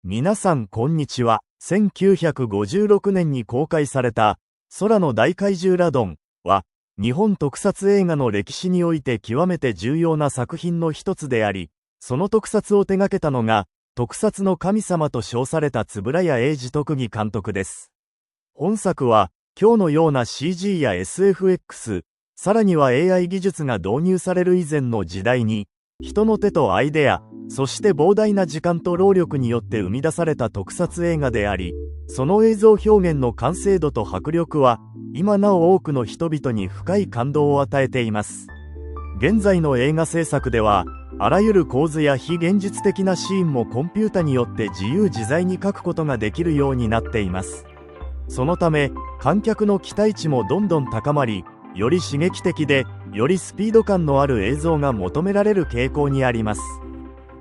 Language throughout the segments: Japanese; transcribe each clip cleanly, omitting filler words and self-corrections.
皆さんこんにちは。1956年に公開された空の大怪獣ラドンは、日本特撮映画の歴史において極めて重要な作品の一つであり、その特撮を手掛けたのが、特撮の神様と称された円谷英二特技監督です。本作は、今日のような CG や SFX、さらには AI 技術が導入される以前の時代に、人の手とアイデア、そして膨大な時間と労力によって生み出された特撮映画であり、その映像表現の完成度と迫力は、今なお多くの人々に深い感動を与えています。現在の映画制作では、あらゆる構図や非現実的なシーンもコンピュータによって自由自在に描くことができるようになっています。そのため、観客の期待値もどんどん高まり、より刺激的で、よりスピード感のある映像が求められる傾向にあります。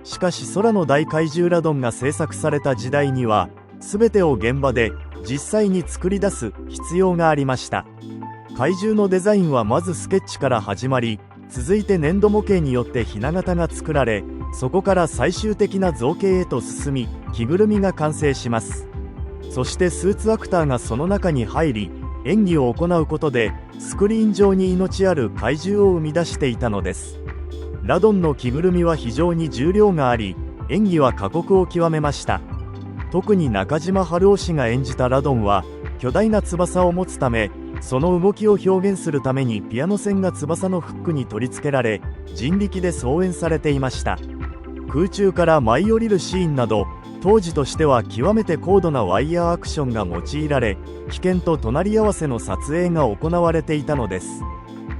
しかし空の大怪獣ラドンが制作された時代には、全てを現場で実際に作り出す必要がありました。怪獣のデザインはまずスケッチから始まり、続いて粘土模型によってひな形が作られ、そこから最終的な造形へと進み、着ぐるみが完成します。そしてスーツアクターがその中に入り、演技を行うことでスクリーン上に命ある怪獣を生み出していたのです。ラドンの着ぐるみは非常に重量があり、演技は過酷を極めました。特に中島春夫氏が演じたラドンは巨大な翼を持つため、その動きを表現するためにピアノ線が翼のフックに取り付けられ、人力で操演されていました。空中から舞い降りるシーンなど、当時としては極めて高度なワイヤーアクションが用いられ、危険と隣り合わせの撮影が行われていたのです。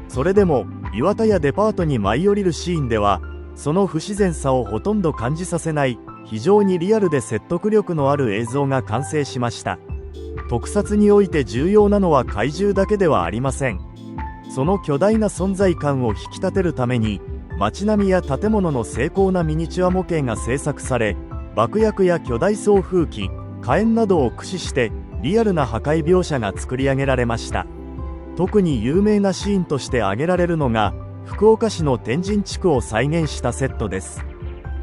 それでも岩田やデパートに舞い降りるシーンでは、その不自然さをほとんど感じさせない非常にリアルで説得力のある映像が完成しました。特撮において重要なのは怪獣だけではありません。その巨大な存在感を引き立てるために、街並みや建物の精巧なミニチュア模型が制作され、爆薬や巨大送風機、火炎などを駆使してリアルな破壊描写が作り上げられました。特に有名なシーンとして挙げられるのが、福岡市の天神地区を再現したセットです。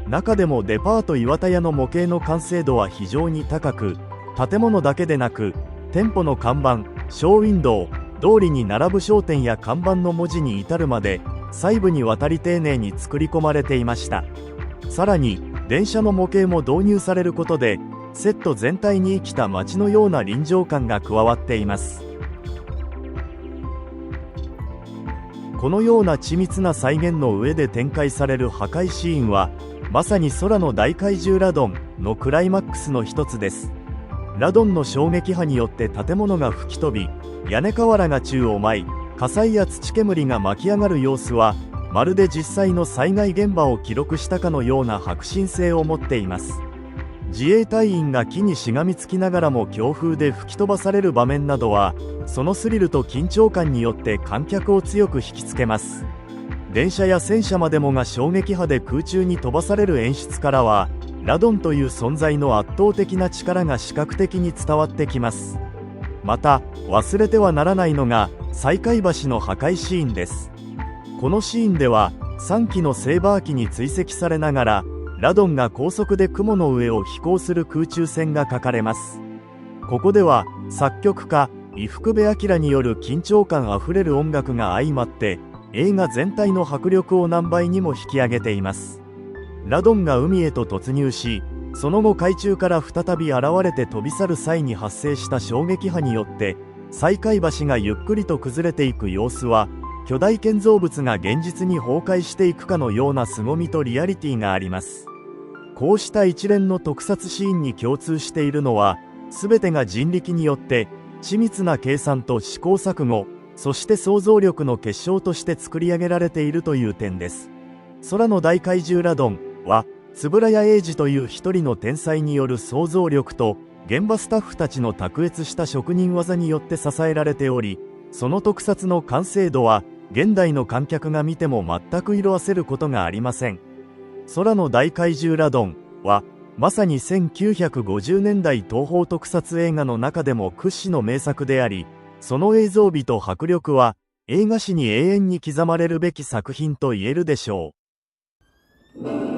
中でもデパート岩田屋の模型の完成度は非常に高く、建物だけでなく、店舗の看板、ショーウィンドウ、通りに並ぶ商店や看板の文字に至るまで、細部にわたり丁寧に作り込まれていました。さらに、電車の模型も導入されることで、セット全体に生きた街のような臨場感が加わっています。このような緻密な再現の上で展開される破壊シーンは、まさに空の大怪獣ラドンのクライマックスの一つです。ラドンの衝撃波によって建物が吹き飛び、屋根瓦が宙を舞い、火災や土煙が巻き上がる様子は、まるで実際の災害現場を記録したかのような迫真性を持っています。自衛隊員が木にしがみつきながらも強風で吹き飛ばされる場面などは、そのスリルと緊張感によって観客を強く引きつけます。電車や戦車までもが衝撃波で空中に飛ばされる演出からは、ラドンという存在の圧倒的な力が視覚的に伝わってきます。また、忘れてはならないのが、西海橋の破壊シーンです。このシーンでは、3機のセーバー機に追跡されながら、ラドンが高速で雲の上を飛行する空中戦が描かれます。ここでは、作曲家、伊福部昭による緊張感あふれる音楽が相まって、映画全体の迫力を何倍にも引き上げています。ラドンが海へと突入し、その後海中から再び現れて飛び去る際に発生した衝撃波によって、西海橋がゆっくりと崩れていく様子は、巨大建造物が現実に崩壊していくかのような凄みとリアリティがあります。こうした一連の特撮シーンに共通しているのは、全てが人力によって緻密な計算と試行錯誤、そして想像力の結晶として作り上げられているという点です。空の大怪獣ラドンは、円谷英二という一人の天才による想像力と、現場スタッフたちの卓越した職人技によって支えられており、その特撮の完成度は、現代の観客が見ても全く色あせることがありません。空の大怪獣ラドンは、まさに1950年代東宝特撮映画の中でも屈指の名作であり、その映像美と迫力は、映画史に永遠に刻まれるべき作品と言えるでしょう。